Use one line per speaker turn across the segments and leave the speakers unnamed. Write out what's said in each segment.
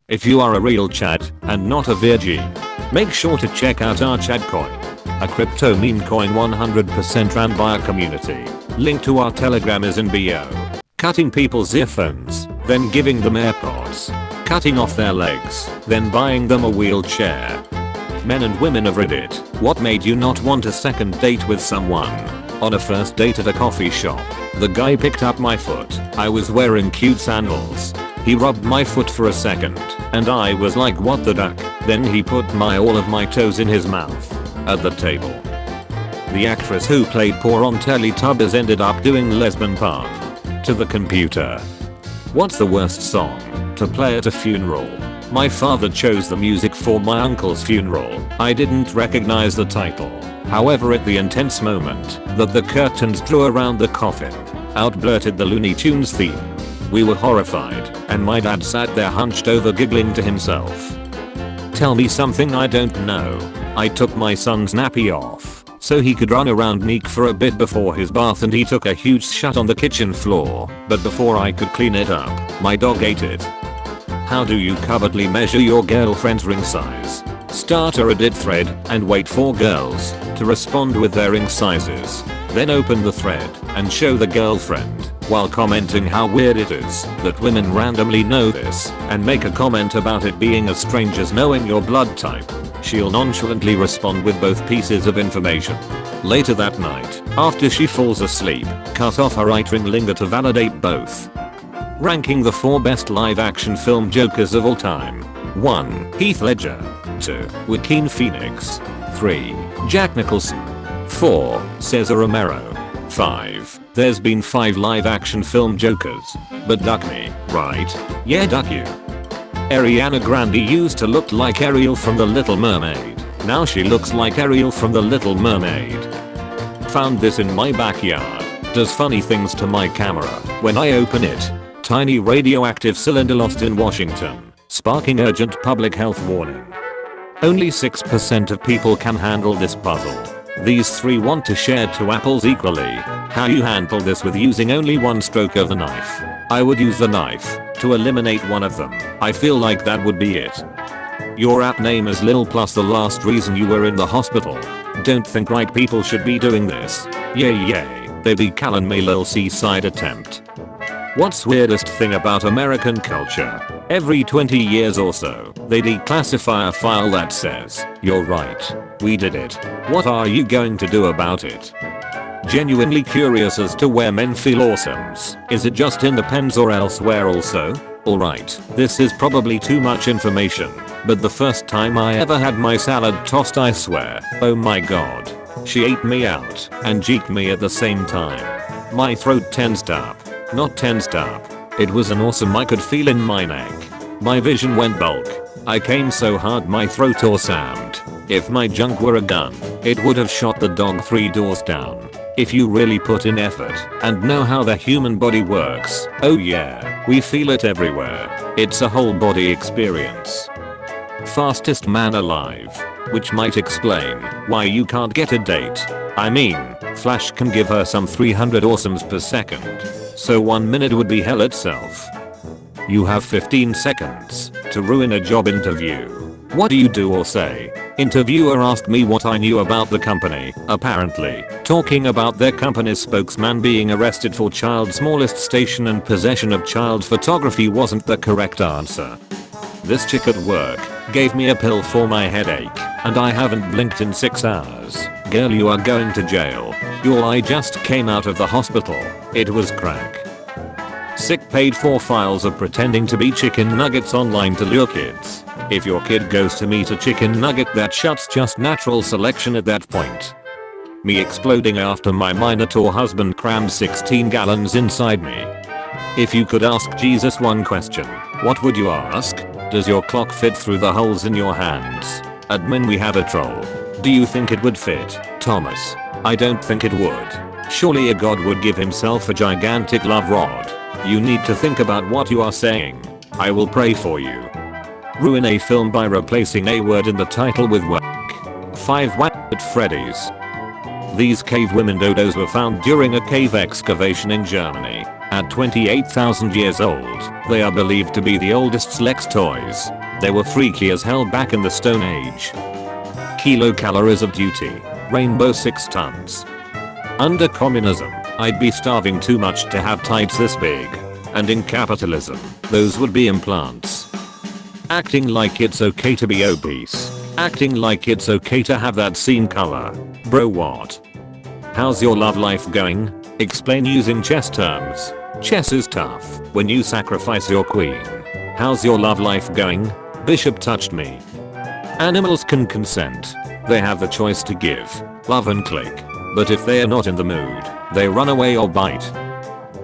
If you are a real Chad and not a virgin, make sure to check out our Chatcoin, a crypto meme coin 100% ran by a community. Link to our Telegram is in bio. Cutting people's earphones, then giving them AirPods. Cutting off their legs, then buying them a wheelchair. Men and women of Reddit, what made you not want a second date with someone? On a first date at a coffee shop, the guy picked up my foot. I was wearing cute sandals. He rubbed my foot for a second, and I was like, what the duck? Then he put all of my toes in his mouth. At the table, the actress who played Poor on Teletubbies ended up doing lesbian porn to the computer. What's the worst song to play at a funeral? My father chose the music for my uncle's funeral. I didn't recognize the title. However, at the intense moment that the curtains drew around the coffin, out blurted the Looney Tunes theme. We were horrified, and my dad sat there hunched over giggling to himself. Tell me something I don't know. I took my son's nappy off so he could run around meek for a bit before his bath, and he took a huge shit on the kitchen floor, but before I could clean it up, my dog ate it. How do you covertly measure your girlfriend's ring size? Start a Reddit thread and wait for girls to respond with their ring sizes. Then open the thread and show the girlfriend while commenting how weird it is that women randomly know this, and make a comment about it being as strange as knowing your blood type. She'll nonchalantly respond with both pieces of information. Later that night, after she falls asleep, cut off her right ring finger to validate both. Ranking the 4 best live action film jokers of all time. 1. Heath Ledger. 2. Joaquin Phoenix. 3. Jack Nicholson. 4. Cesar Romero. 5. There's been 5 live action film jokers. But duck me, right? Yeah, duck you. Ariana Grande used to look like Ariel from The Little Mermaid. Now she looks like Ariel from The Little Mermaid. Found this in my backyard. Does funny things to my camera when I open it. Tiny radioactive cylinder lost in Washington, sparking urgent public health warning. Only 6% of people can handle this puzzle. These 3 want to share 2 apples equally. How you handle this with using only 1 stroke of the knife? I would use the knife to eliminate one of them. I feel like that would be it. Your app name is Lil plus the last reason you were in the hospital. Don't think right people should be doing this. Yay, they be calling me Lil seaside attempt. What's weirdest thing about American culture? Every 20 years or so, they declassify a file that says, "You're right. We did it. What are you going to do about it?" Genuinely curious as to where men feel awesomes. Is it just in the pens or elsewhere also? Alright, this is probably too much information, but the first time I ever had my salad tossed, I swear, oh my god. She ate me out and cheeked me at the same time. My throat tensed up. Not tensed up. It was an awesome, I could feel in my neck. My vision went bulk. I came so hard my throat awesommed. If my junk were a gun, it would have shot the dog 3 doors down. If you really put in effort and know how the human body works, oh yeah, we feel it everywhere. It's a whole body experience. Fastest man alive. Which might explain why you can't get a date. I mean, Flash can give her some 300 awesomes per second. So 1 minute would be hell itself. You have 15 seconds to ruin a job interview. What do you do or say? Interviewer asked me what I knew about the company. Apparently, talking about their company's spokesman being arrested for child molestation station and possession of child photography wasn't the correct answer. This chick at work gave me a pill for my headache, and I haven't blinked in 6 hours. Girl, you are going to jail. I just came out of the hospital. It was crack. Sick paid for files of pretending to be chicken nuggets online to lure kids. If your kid goes to meet a chicken nugget, that shut's just natural selection at that point. Me exploding after my Minotaur husband crammed 16 gallons inside me. If you could ask Jesus one question, what would you ask? Does your clock fit through the holes in your hands? Admin, we have a troll. Do you think it would fit, Thomas? I don't think it would. Surely a god would give himself a gigantic love rod. You need to think about what you are saying. I will pray for you. Ruin a film by replacing a word in the title with whack. 5 Whack at Freddy's. These cave women dodos were found during a cave excavation in Germany, At 28,000 years old, they are believed to be the oldest sex toys. They were freaky as hell back in the Stone Age. Kilocalories of duty. Rainbow 6 tons. Under communism, I'd be starving too much to have tights this big. And in capitalism, those would be implants. Acting like it's okay to be obese. Acting like it's okay to have that scene color. Bro, what? How's your love life going? Explain using chess terms. Chess is tough when you sacrifice your queen. How's your love life going? Bishop touched me. Animals can consent. They have the choice to give, love and click. But if they are not in the mood, they run away or bite.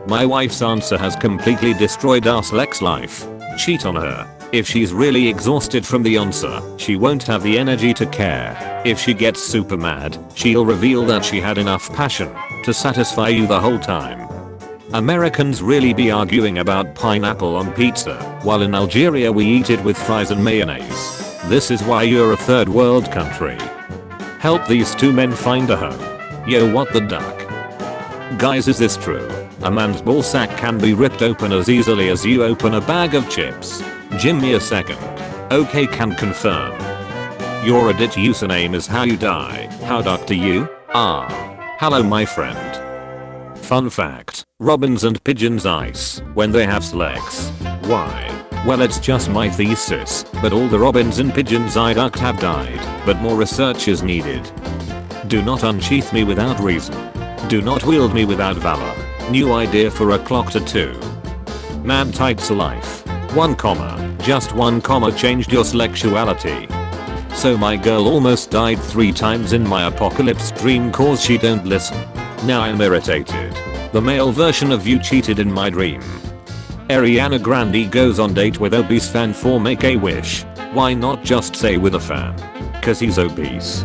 My wife's answer has completely destroyed our sex life. Cheat on her. If she's really exhausted from the answer, she won't have the energy to care. If she gets super mad, she'll reveal that she had enough passion to satisfy you the whole time. Americans really be arguing about pineapple on pizza, while in Algeria we eat it with fries and mayonnaise. This is why you're a third world country. Help these two men find a home. Yo, what the duck? Guys, is this true? A man's ballsack can be ripped open as easily as you open a bag of chips. Give me a second. Okay, can confirm. Your Reddit username is how you die. How duck you? Hello my friend. Fun fact. Robins and pigeons ice when they have sex. Why? Well, it's just my thesis, but all the robins and pigeons I ducked have died, but more research is needed. Do not unsheath me without reason. Do not wield me without valor. New idea for a clock tattoo. Man tights life. 1 comma, just 1 comma changed your sexuality. So my girl almost died 3 times in my apocalypse dream cause she don't listen. Now I'm irritated. The male version of you cheated in my dream. Ariana Grande goes on date with obese fan for make a wish. Why not just say with a fan? Cause he's obese.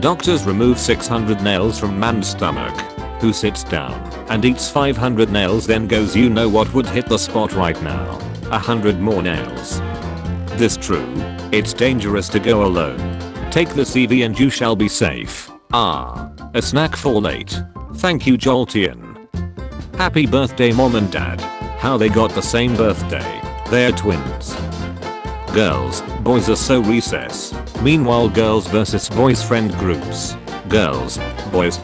Doctors remove 600 nails from man's stomach, who sits down and eats 500 nails then goes, you know what would hit the spot right now? 100 more nails. This true? It's dangerous to go alone. Take the CV and you shall be safe. A snack for late. Thank you Jolteon. Happy birthday mom and dad. How they got the same birthday. They're twins. Girls, boys are so recess. Meanwhile girls versus boys friend groups. Girls, boys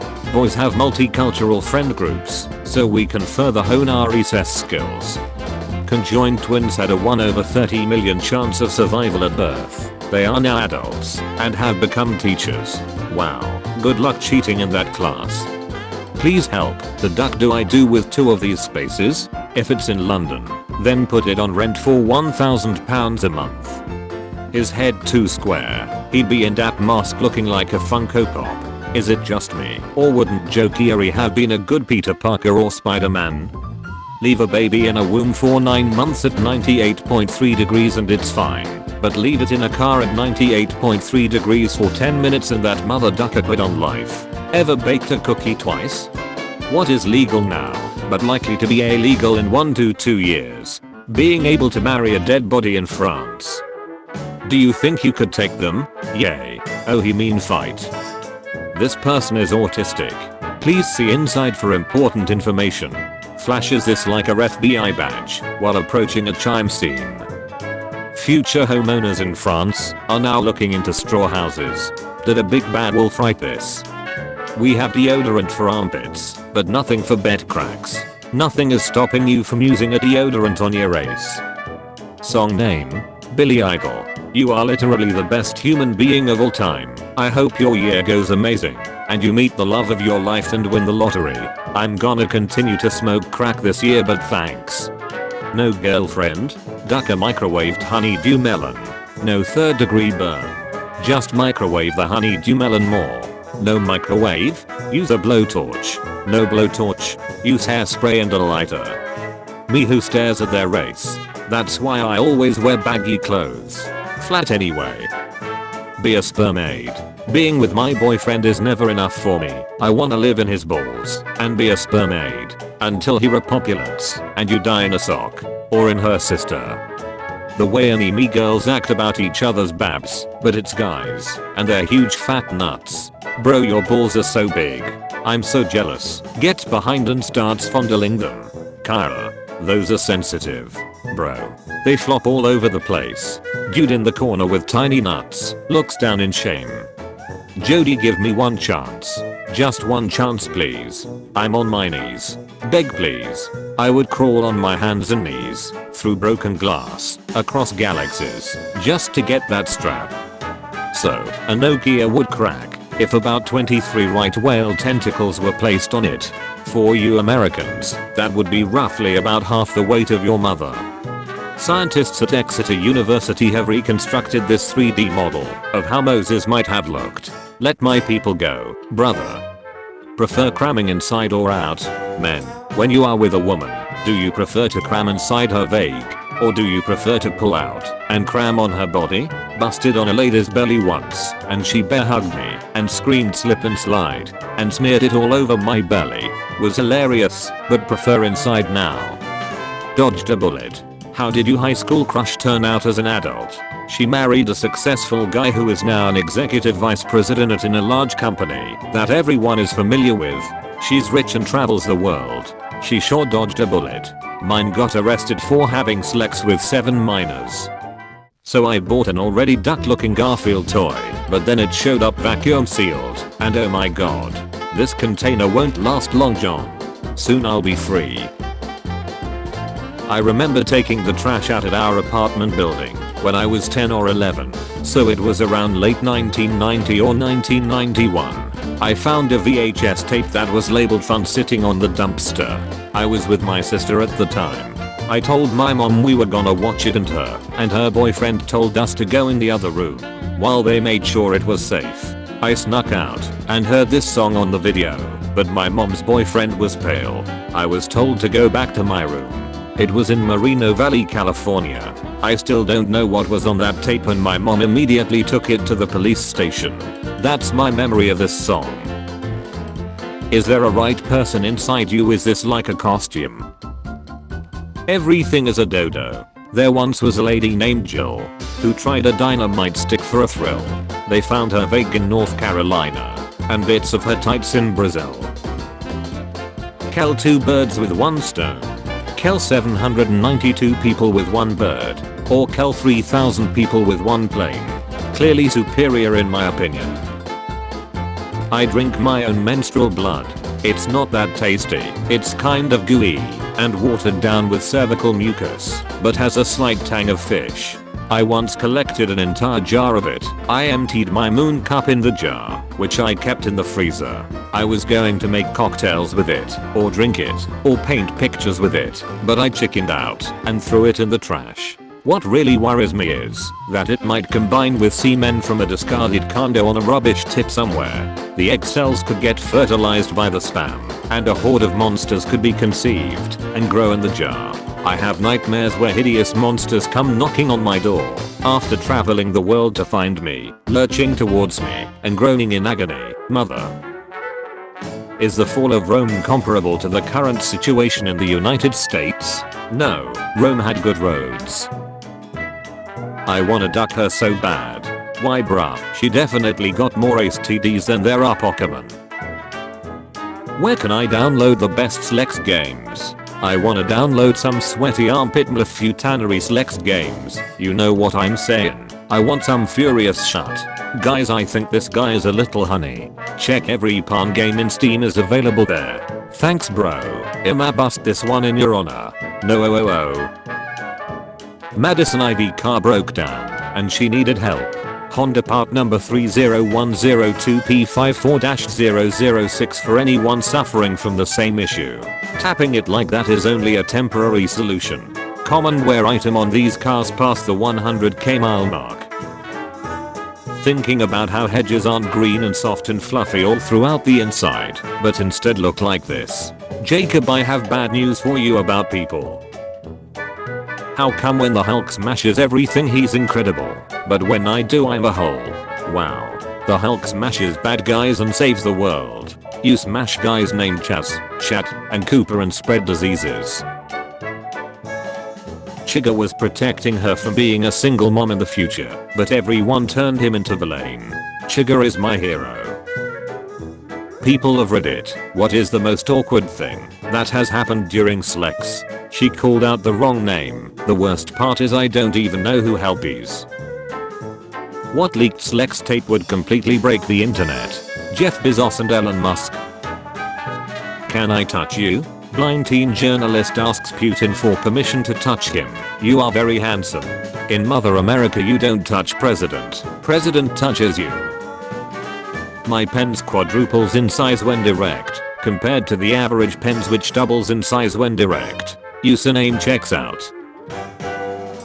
have multicultural friend groups, so we can further hone our recess skills. Conjoined twins had a 1/30 million chance of survival at birth. They are now adults and have become teachers. Wow, good luck cheating in that class. Please help, the duck do I do with 2 of these spaces? If it's in London, then put it on rent for £1,000 a month. His head too square, he'd be in that mask looking like a Funko Pop. Is it just me, or wouldn't Joe Keery have been a good Peter Parker or Spider-Man? Leave a baby in a womb for 9 months at 98.3 degrees and it's fine, but leave it in a car at 98.3 degrees for 10 minutes and that mother ducker quit on life. Ever baked a cookie twice? What is legal now, but likely to be illegal in 1 to 2 years? Being able to marry a dead body in France. Do you think you could take them? Yay. Oh, he mean fight. This person is autistic. Please see inside for important information. Flashes this like a FBI badge while approaching a crime scene. Future homeowners in France are now looking into straw houses. Did a big bad wolf write this? We have deodorant for armpits, but nothing for bed cracks. Nothing is stopping you from using a deodorant on your race. Song name? Billy Idol. You are literally the best human being of all time. I hope your year goes amazing, and you meet the love of your life and win the lottery. I'm gonna continue to smoke crack this year but thanks. No girlfriend? Duck a microwaved honeydew melon. No 3rd degree burn. Just microwave the honeydew melon more. No microwave? Use a blowtorch. No blowtorch? Use hairspray and a lighter. Me who stares at their race. That's why I always wear baggy clothes. Flat anyway. Be a spermaid. Being with my boyfriend is never enough for me. I wanna live in his balls and be a spermaid until he repopulates and you die in a sock or in her sister. The way anime girls act about each other's babs, but it's guys and they're huge fat nuts. Bro, your balls are so big. I'm so jealous. Gets behind and starts fondling them. Kyra. Those are sensitive. Bro. They flop all over the place. Dude in the corner with tiny nuts looks down in shame. Jody, give me one chance. Just one chance please. I'm on my knees. Beg please. I would crawl on my hands and knees through broken glass across galaxies just to get that strap. So, a Nokia would crack if about 23 right whale tentacles were placed on it. For you Americans, that would be roughly about half the weight of your mother. Scientists at Exeter University have reconstructed this 3D model of how Moses might have looked. Let my people go, brother. Prefer cramming inside or out? Men, when you are with a woman, do you prefer to cram inside her vague? Or do you prefer to pull out and cram on her body? Busted on a lady's belly once and she bear hugged me and screamed slip and slide and smeared it all over my belly. Was hilarious, but prefer inside now. Dodged a bullet. How did your high school crush turn out as an adult? She married a successful guy who is now an executive vice president in a large company that everyone is familiar with. She's rich and travels the world. She sure dodged a bullet. Mine got arrested for having sex with 7 minors. So I bought an already duck looking Garfield toy, but then it showed up vacuum sealed, and oh my god. This container won't last long, John. Soon I'll be free. I remember taking the trash out at our apartment building when I was 10 or 11, so it was around late 1990 or 1991. I found a VHS tape that was labeled fun sitting on the dumpster. I was with my sister at the time. I told my mom we were gonna watch it and her boyfriend told us to go in the other room while they made sure it was safe. I snuck out and heard this song on the video, but my mom's boyfriend was pale. I was told to go back to my room. It was in Moreno Valley, California. I still don't know what was on that tape and my mom immediately took it to the police station. That's my memory of this song. Is there a right person inside you? Is this like a costume? Everything is a dodo. There once was a lady named Jill who tried a dynamite stick for a thrill. They found her vague in North Carolina and bits of her tights in Brazil. Kill 2 birds with 1 stone. Kill 792 people with 1 bird. Or kill 3,000 people with 1 plane. Clearly superior in my opinion. I drink my own menstrual blood. It's not that tasty. It's kind of gooey and watered down with cervical mucus, but has a slight tang of fish. I once collected an entire jar of it. I emptied my moon cup in the jar, which I kept in the freezer. I was going to make cocktails with it, or drink it, or paint pictures with it, but I chickened out and threw it in the trash. What really worries me is that it might combine with semen from a discarded condo on a rubbish tip somewhere. The egg cells could get fertilized by the spam, and a horde of monsters could be conceived and grow in the jar. I have nightmares where hideous monsters come knocking on my door after traveling the world to find me, lurching towards me and groaning in agony. Mother. Is the fall of Rome comparable to the current situation in the United States? No, Rome had good roads. I wanna duck her so bad. Why bruh, she definitely got more STDs than there are Pokemon. Where can I download the best Slex games? I wanna download some sweaty armpit mlfutanary Slex games. You know what I'm saying. I want some furious shut. Guys, I think this guy is a little honey. Check every pawn game in Steam is available there. Thanks bro. I'ma bust this one in your honor. No oh oh oh. Madison IV car broke down and she needed help. Honda part number 30102P54-006 for anyone suffering from the same issue. Tapping it like that is only a temporary solution. Common wear item on these cars past the 100k mile mark. Thinking about how hedges aren't green and soft and fluffy all throughout the inside, but instead look like this. Jacob, I have bad news for you about people. How come when the Hulk smashes everything he's incredible, but when I do I'm a hole? Wow. The Hulk smashes bad guys and saves the world. You smash guys named Chaz, Chat, and Cooper and spread diseases. Chigga was protecting her from being a single mom in the future, but everyone turned him into the lane. Chigga is my hero. People of Reddit, what is the most awkward thing that has happened during Slex? She called out the wrong name. The worst part is I don't even know who Helpies. What leaked Slex tape would completely break the internet? Jeff Bezos and Elon Musk. Can I touch you? Blind teen journalist asks Putin for permission to touch him. You are very handsome. In Mother America you don't touch president. President touches you. My pens quadruples in size when direct, compared to the average pens which doubles in size when direct. Username checks out.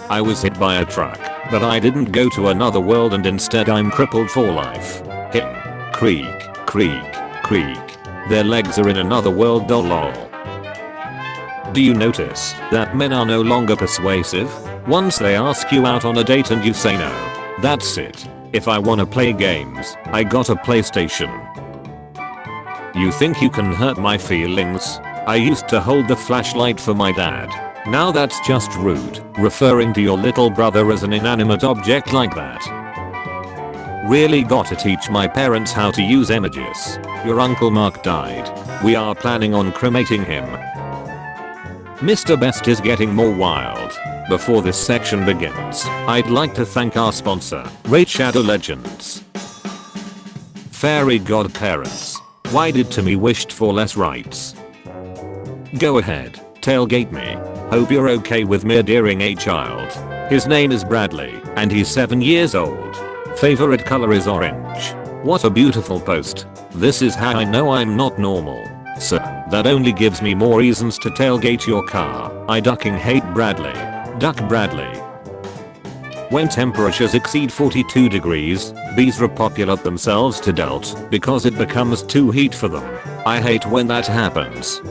I was hit by a truck, but I didn't go to another world and instead I'm crippled for life. Him. Creak, creak, creak. Their legs are in another world, lol. Do you notice that men are no longer persuasive? Once they ask you out on a date and you say no. That's it. If I wanna play games, I got a PlayStation. You think you can hurt my feelings? I used to hold the flashlight for my dad. Now that's just rude, referring to your little brother as an inanimate object like that. Really gotta teach my parents how to use images. Your Uncle Mark died. We are planning on cremating him. Mr. Best is getting more wild. Before this section begins, I'd like to thank our sponsor, Raid Shadow Legends. Fairy godparents. Why did Timmy wished for less rights? Go ahead, tailgate me. Hope you're okay with murdering a child. His name is Bradley, and he's 7 years old. Favorite color is orange. What a beautiful post. This is how I know I'm not normal. So, that only gives me more reasons to tailgate your car. I ducking hate Bradley. Duck Bradley. When temperatures exceed 42 degrees, bees repopulate themselves to dealt because it becomes too heat for them. I hate when that happens.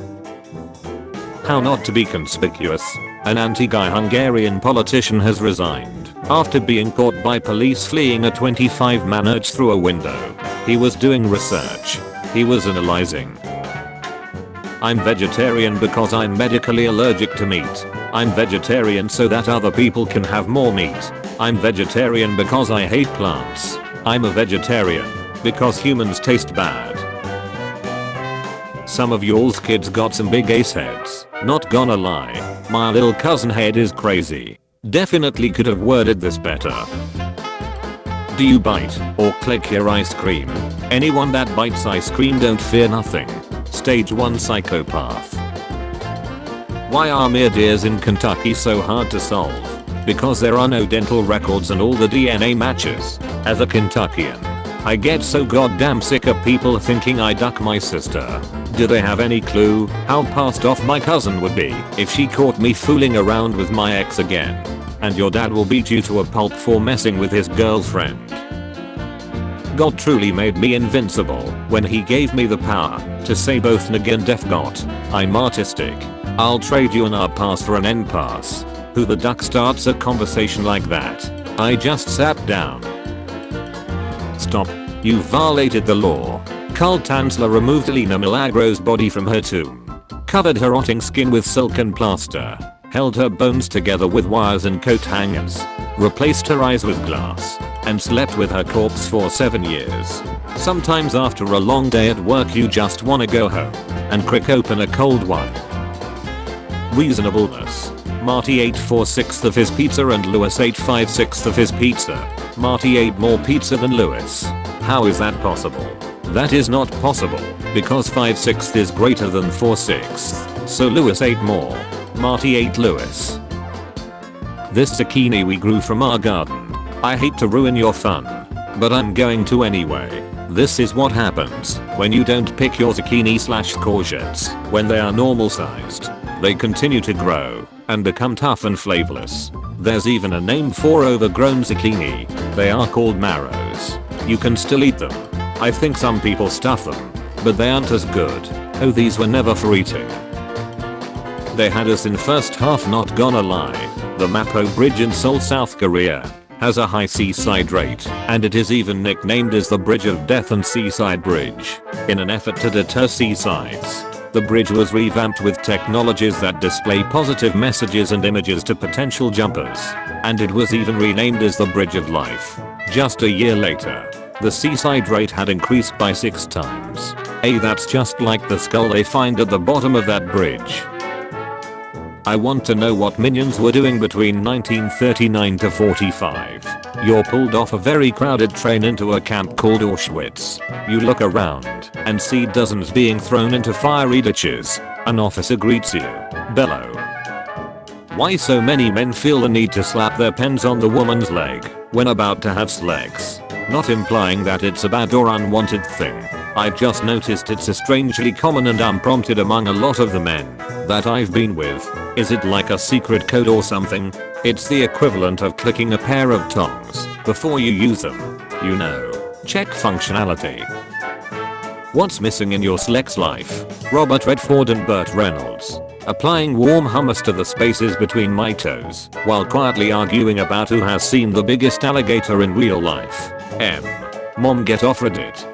How not to be conspicuous. An anti-gay Hungarian politician has resigned after being caught by police fleeing a 25-man urge through a window. He was doing research. He was analyzing. I'm vegetarian because I'm medically allergic to meat. I'm vegetarian so that other people can have more meat. I'm vegetarian because I hate plants. I'm a vegetarian because humans taste bad. Some of y'all's kids got some big ace heads. Not gonna lie, my little cousin head is crazy. Definitely could have worded this better. Do you bite or click your ice cream? Anyone that bites ice cream don't fear nothing. Stage 1 psychopath. Why are murderers in Kentucky so hard to solve? Because there are no dental records and all the DNA matches. As a Kentuckian, I get so goddamn sick of people thinking I duck my sister. Do they have any clue how pissed off my cousin would be if she caught me fooling around with my ex again? And your dad will beat you to a pulp for messing with his girlfriend. God truly made me invincible when he gave me the power to say both nigga and F got. I'm artistic. I'll trade you an R pass for an N pass. Who the duck starts a conversation like that? I just sat down. Stop. You violated the law. Cult Tansler removed Elena Milagro's body from her tomb. Covered her rotting skin with silk and plaster. Held her bones together with wires and coat hangers. Replaced her eyes with glass. And slept with her corpse for 7 years. Sometimes after a long day at work you just wanna go home and crack open a cold one. Reasonableness. Marty ate 4/6 of his pizza and Lewis ate 5/6 of his pizza. Marty ate more pizza than Lewis. How is that possible? That is not possible, because 5/6 is greater than 4/6. So Lewis ate more. Marty ate Lewis. This zucchini we grew from our garden. I hate to ruin your fun, but I'm going to anyway. This is what happens when you don't pick your zucchini/courgettes when they are normal sized. They continue to grow and become tough and flavorless. There's even a name for overgrown zucchini. They are called marrows. You can still eat them. I think some people stuff them, but they aren't as good. Oh, these were never for eating. They had us in first half, not gonna lie. The Mapo Bridge in Seoul, South Korea has a high seaside rate, and it is even nicknamed as the Bridge of Death and Seaside Bridge. In an effort to deter seasides, the bridge was revamped with technologies that display positive messages and images to potential jumpers, and it was even renamed as the Bridge of Life. Just a year later, the seaside rate had increased by 6 times. Hey, that's just like the skull they find at the bottom of that bridge. I want to know what minions were doing between 1939 to 45. You're pulled off a very crowded train into a camp called Auschwitz. You look around and see dozens being thrown into fiery ditches. An officer greets you. Bellow. Why so many men feel the need to slap their pens on the woman's leg when about to have sex? Not implying that it's a bad or unwanted thing. I've just noticed it's a strangely common and unprompted among a lot of the men that I've been with. Is it like a secret code or something? It's the equivalent of clicking a pair of tongs before you use them. You know, check functionality. What's missing in your sex life? Robert Redford and Burt Reynolds. Applying warm hummus to the spaces between my toes while quietly arguing about who has seen the biggest alligator in real life. Mom, get off Reddit.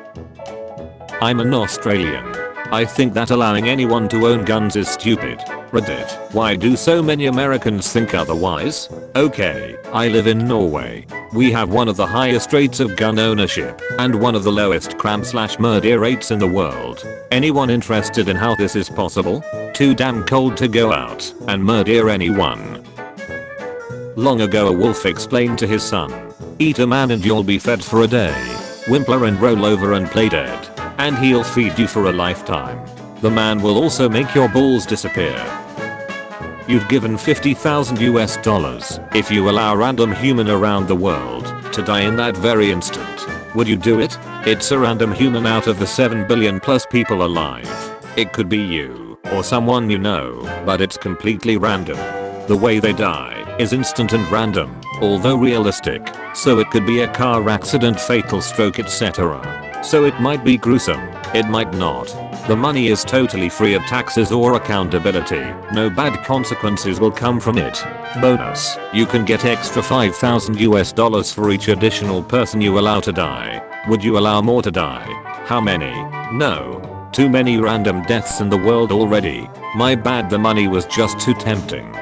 I'm an Australian. I think that allowing anyone to own guns is stupid. Reddit. Why do so many Americans think otherwise? Okay, I live in Norway. We have one of the highest rates of gun ownership and one of the lowest crime/murder rates in the world. Anyone interested in how this is possible? Too damn cold to go out and murder anyone. Long ago, a wolf explained to his son, eat a man and you'll be fed for a day. Whimper and roll over and play dead, and he'll feed you for a lifetime. The man will also make your balls disappear. You've given $50,000 if you allow a random human around the world to die in that very instant. Would you do it? It's a random human out of the 7 billion plus people alive. It could be you or someone you know, but it's completely random. The way they die is instant and random, although realistic, so it could be a car accident, fatal stroke, etc. So it might be gruesome, it might not. The money is totally free of taxes or accountability. No bad consequences will come from it. Bonus, you can get extra $5,000 for each additional person you allow to die. Would you allow more to die? How many? No. Too many random deaths in the world already. My bad, the money was just too tempting.